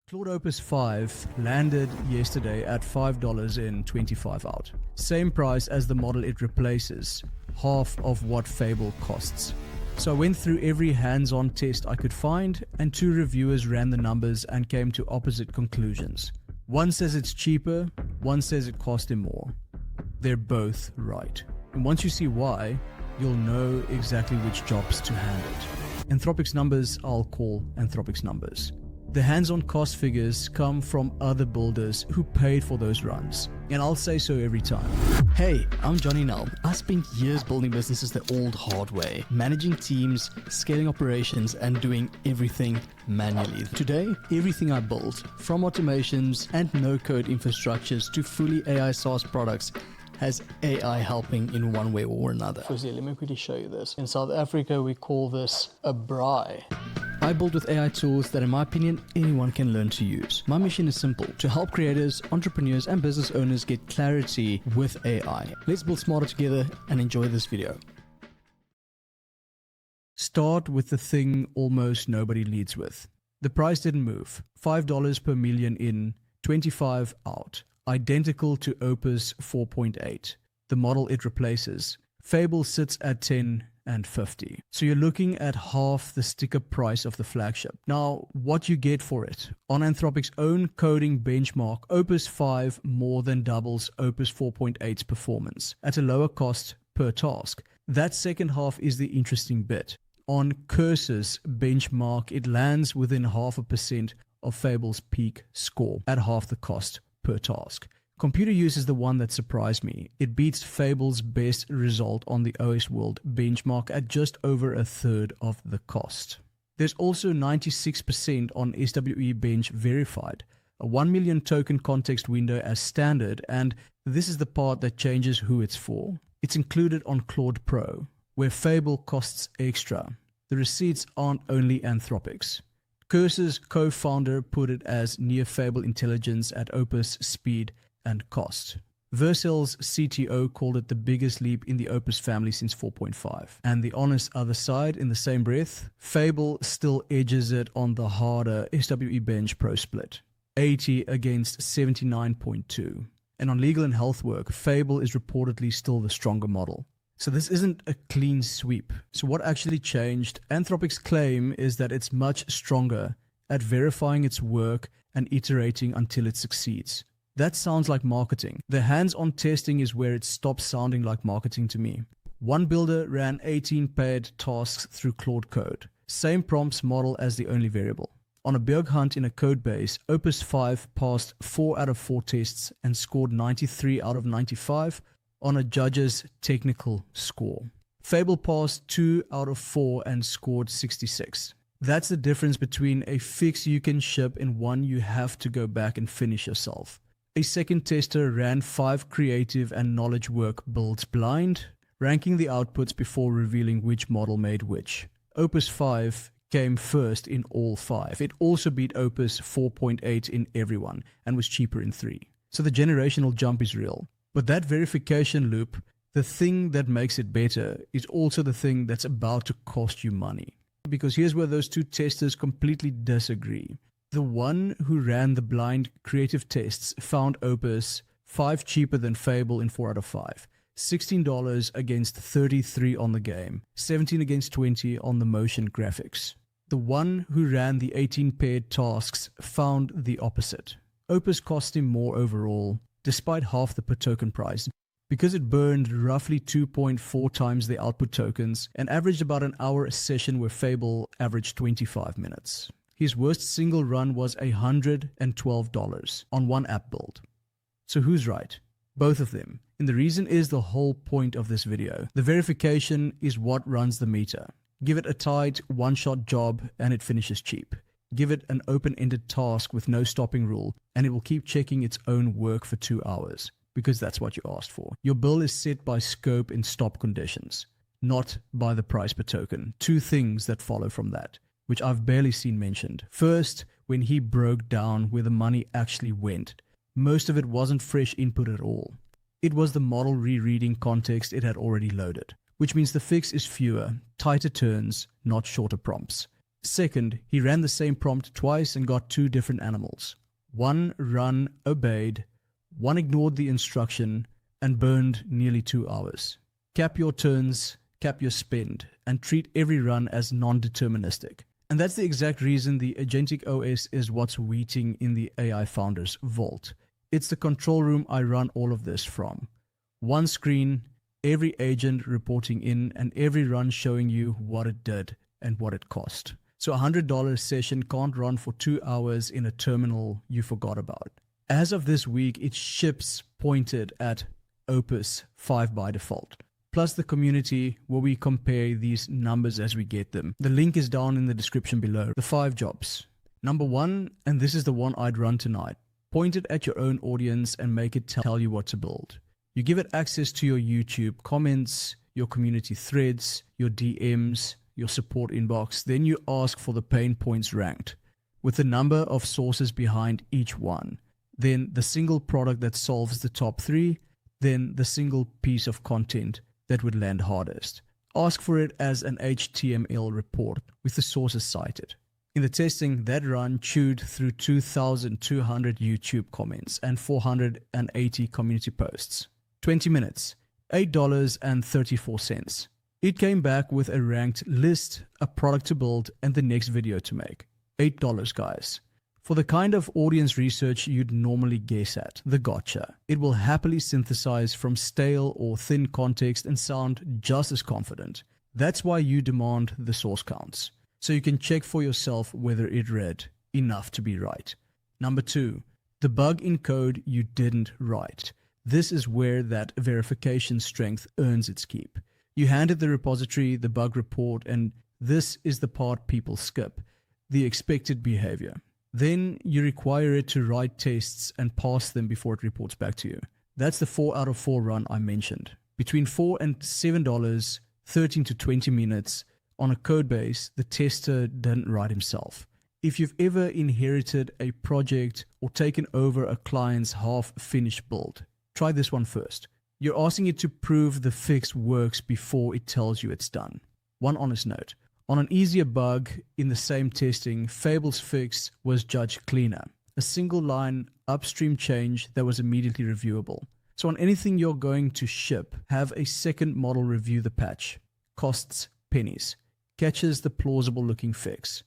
Claude Opus 5 landed yesterday at $5 in 25 out. Same price as the model it replaces, half of what Fable costs. So I went through every hands-on test I could find, and two reviewers ran the numbers and came to opposite conclusions. One says it's cheaper, one says it cost him more. They're both right. And once you see why, you'll know exactly which jobs to hand it. Anthropic's numbers I'll call Anthropic's numbers. The hands-on cost figures come from other builders who paid for those runs, and I'll say so every time. Hey, I'm Johnny Nel. I spent years building businesses the old hard way, managing teams, scaling operations, and doing everything manually. Today, everything I build, from automations and no-code infrastructures to fully AI SaaS products, has AI helping in one way or another. Firstly, let me quickly show you this. In South Africa, we call this a braai. I build with AI tools that, in my opinion, anyone can learn to use. My mission is simple: to help creators, entrepreneurs, and business owners get clarity with AI. Let's build smarter together and enjoy this video. Start with the thing almost nobody leads with. The price didn't move. $5 per million in, 25 out. Identical to Opus 4.8, the model it replaces. Fable sits at 10 and 50. So you're looking at half the sticker price of the flagship. Now, what you get for it? On Anthropic's own coding benchmark, Opus 5 more than doubles Opus 4.8's performance at a lower cost per task. That second half is the interesting bit. On Curse's benchmark, it lands within 0.5% of Fable's peak score at half the cost per task. ComputerUse is the one that surprised me. It beats Fable's best result on the OS World benchmark at just over a third of the cost. There's also 96% on SWE Bench verified, a 1 million token context window as standard, and this is the part that changes who it's for. It's included on Claude Pro, where Fable costs extra. The receipts aren't only Anthropic's. Curse's co-founder put it as near Fable intelligence at Opus speed and cost. Vercel's CTO called it the biggest leap in the Opus family since 4.5. And the honest other side, in the same breath, Fable still edges it on the harder SWE Bench Pro split, 80 against 79.2. And on legal and health work, Fable is reportedly still the stronger model. So this isn't a clean sweep. So what actually changed? Anthropic's claim is that it's much stronger at verifying its work and iterating until it succeeds. That sounds like marketing. The hands-on testing is where it stops sounding like marketing to me. One builder ran 18 paired tasks through Claude Code. Same prompts model as the only variable. On a bug hunt in a code base, Opus 5 passed 4 out of 4 tests and scored 93 out of 95 on a judge's technical score. Fable passed 2 out of 4 and scored 66. That's the difference between a fix you can ship and one you have to go back and finish yourself. A second tester ran 5 creative and knowledge work builds blind, ranking the outputs before revealing which model made which. Opus 5 came first in all 5. It also beat Opus 4.8 in everyone and was cheaper in 3. So the generational jump is real. But that verification loop, the thing that makes it better, is also the thing that's about to cost you money. Because here's where those two testers completely disagree. The one who ran the blind creative tests found Opus 5 cheaper than Fable in 4 out of 5. $16 against 33 on the game, 17 against 20 on the motion graphics. The one who ran the 18 paired tasks found the opposite. Opus cost him more overall, despite half the per token price, because it burned roughly 2.4 times the output tokens and averaged about an hour a session where Fable averaged 25 minutes. His worst single run was $112 on one app build. So who's right? Both of them. And the reason is the whole point of this video. The verification is what runs the meter. Give it a tight, one-shot job and it finishes cheap. Give it an open-ended task with no stopping rule and it will keep checking its own work for 2 hours, because that's what you asked for. Your bill is set by scope and stop conditions, not by the price per token. Two things that follow from that, which I've barely seen mentioned. First, when he broke down where the money actually went, most of it wasn't fresh input at all. It was the model rereading context it had already loaded, which means the fix is fewer, tighter turns, not shorter prompts. Second, he ran the same prompt twice and got 2 different animals. One run obeyed, one ignored the instruction and burned nearly 2 hours. Cap your turns, cap your spend, and treat every run as non-deterministic. And that's the exact reason the Agentic OS is what's waiting in the AI Founders Vault. It's the control room I run all of this from. One screen, every agent reporting in, and every run showing you what it did and what it cost. So a $100 session can't run for 2 hours in a terminal you forgot about. As of this week, it ships pointed at Opus 5 by default, plus the community where we compare these numbers as we get them. The link is down in the description below. The 5 jobs. Number 1, and this is the one I'd run tonight, point it at your own audience and make it tell you what to build. You give it access to your YouTube comments, your community threads, your DMs, your support inbox. Then you ask for the pain points ranked with the number of sources behind each one. Then the single product that solves the top 3. Then the single piece of content that would land hardest. Ask for it as an HTML report with the sources cited. In the testing, that run chewed through 2,200 YouTube comments and 480 community posts. 20 minutes, $8.34. It came back with a ranked list, a product to build, and the next video to make. $8, guys. For the kind of audience research you'd normally guess at, the gotcha. It will happily synthesize from stale or thin context and sound just as confident. That's why you demand the source counts, so you can check for yourself whether it read enough to be right. Number 2, the bug in code you didn't write. This is where that verification strength earns its keep. You hand it the repository, the bug report, and this is the part people skip, the expected behavior. Then you require it to write tests and pass them before it reports back to you. That's the 4 out of 4 run I mentioned. Between $4 and $7, 13 to 20 minutes on a code base the tester didn't write himself. If you've ever inherited a project or taken over a client's half-finished build, try this one first. You're asking it to prove the fix works before it tells you it's done. One honest note. On an easier bug in the same testing, Fable's fix was judged cleaner. A single line upstream change that was immediately reviewable. So on anything you're going to ship, have a second model review the patch. Costs pennies. Catches the plausible looking fix.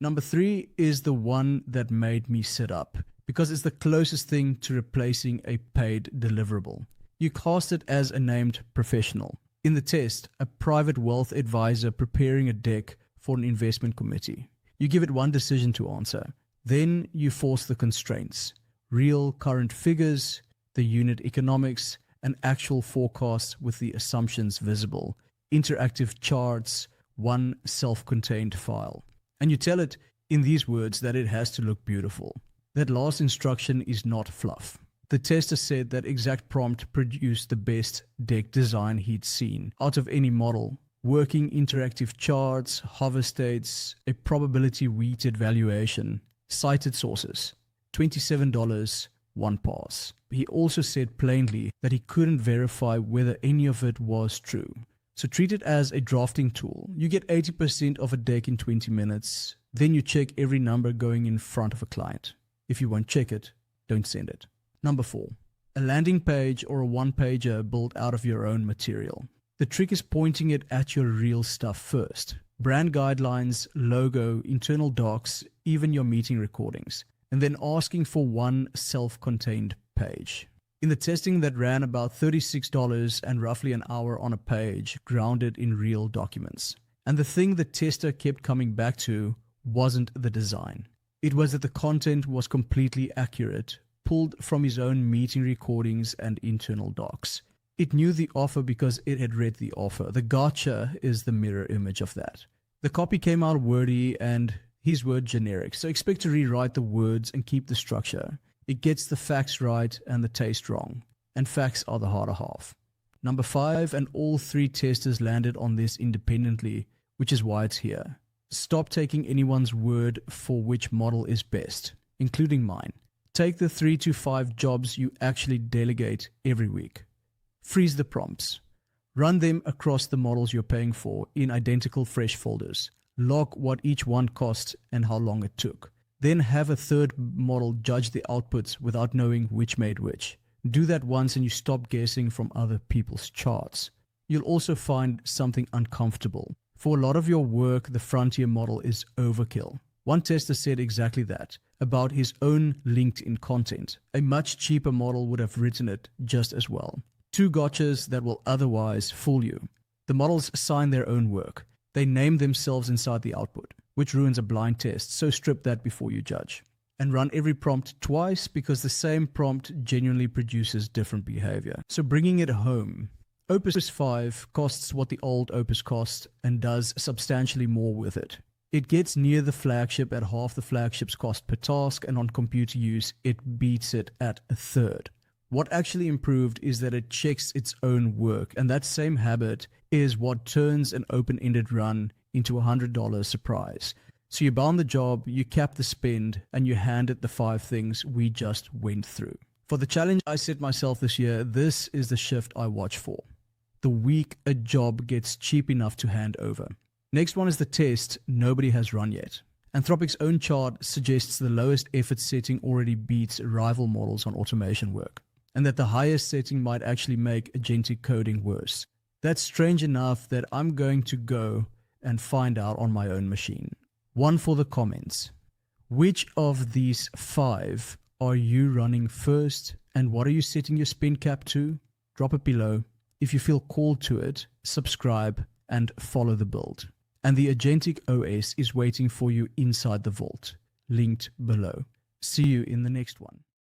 Number 3 is the one that made me sit up, because it's the closest thing to replacing a paid deliverable. You cast it as a named professional. In the test, a private wealth advisor preparing a deck for an investment committee. You give it one decision to answer. Then you force the constraints. Real current figures, the unit economics, and actual forecasts with the assumptions visible. Interactive charts, one self-contained file. And you tell it in these words that it has to look beautiful. That last instruction is not fluff. The tester said that exact prompt produced the best deck design he'd seen out of any model. Working interactive charts, hover states, a probability weighted valuation, cited sources, $27, 1 pass. He also said plainly that he couldn't verify whether any of it was true. So treat it as a drafting tool. You get 80% of a deck in 20 minutes. Then you check every number going in front of a client. If you won't check it, don't send it. Number 4, a landing page or a one-pager built out of your own material. The trick is pointing it at your real stuff first. Brand guidelines, logo, internal docs, even your meeting recordings. And then asking for one self-contained page. In the testing that ran about $36 and roughly an hour on a page, grounded in real documents. And the thing the tester kept coming back to wasn't the design. It was that the content was completely accurate, pulled from his own meeting recordings and internal docs. It knew the offer because it had read the offer. The gotcha is the mirror image of that. The copy came out wordy and his word generic, so expect to rewrite the words and keep the structure. It gets the facts right and the taste wrong, and facts are the harder half. Number 5, and all 3 testers landed on this independently, which is why it's here. Stop taking anyone's word for which model is best, including mine. Take the 3 to 5 jobs you actually delegate every week. Freeze the prompts. Run them across the models you're paying for in identical fresh folders. log what each one cost and how long it took. Then have a third model judge the outputs without knowing which made which. Do that once and you stop guessing from other people's charts. You'll also find something uncomfortable. For a lot of your work, the frontier model is overkill. One tester said exactly that about his own LinkedIn content. A much cheaper model would have written it just as well. 2 gotchas that will otherwise fool you. The models sign their own work. They name themselves inside the output, which ruins a blind test, so strip that before you judge. And run every prompt twice because the same prompt genuinely produces different behavior. So bringing it home, Opus 5 costs what the old Opus cost and does substantially more with it. It gets near the flagship at half the flagship's cost per task, and on ComputerUse, it beats it at a third. What actually improved is that it checks its own work, and that same habit is what turns an open-ended run into a $100 surprise. So you bound the job, you cap the spend, and you hand it the 5 things we just went through. For the challenge I set myself this year, this is the shift I watch for. The week a job gets cheap enough to hand over. Next one is the test nobody has run yet. Anthropic's own chart suggests the lowest effort setting already beats rival models on automation work, and that the highest setting might actually make agentic coding worse. That's strange enough that I'm going to go and find out on my own machine. One for the comments. Which of these 5 are you running first, and what are you setting your spin cap to? Drop it below. If you feel called to it, subscribe and follow the build. And the Agentic OS is waiting for you inside the vault, linked below. See you in the next one.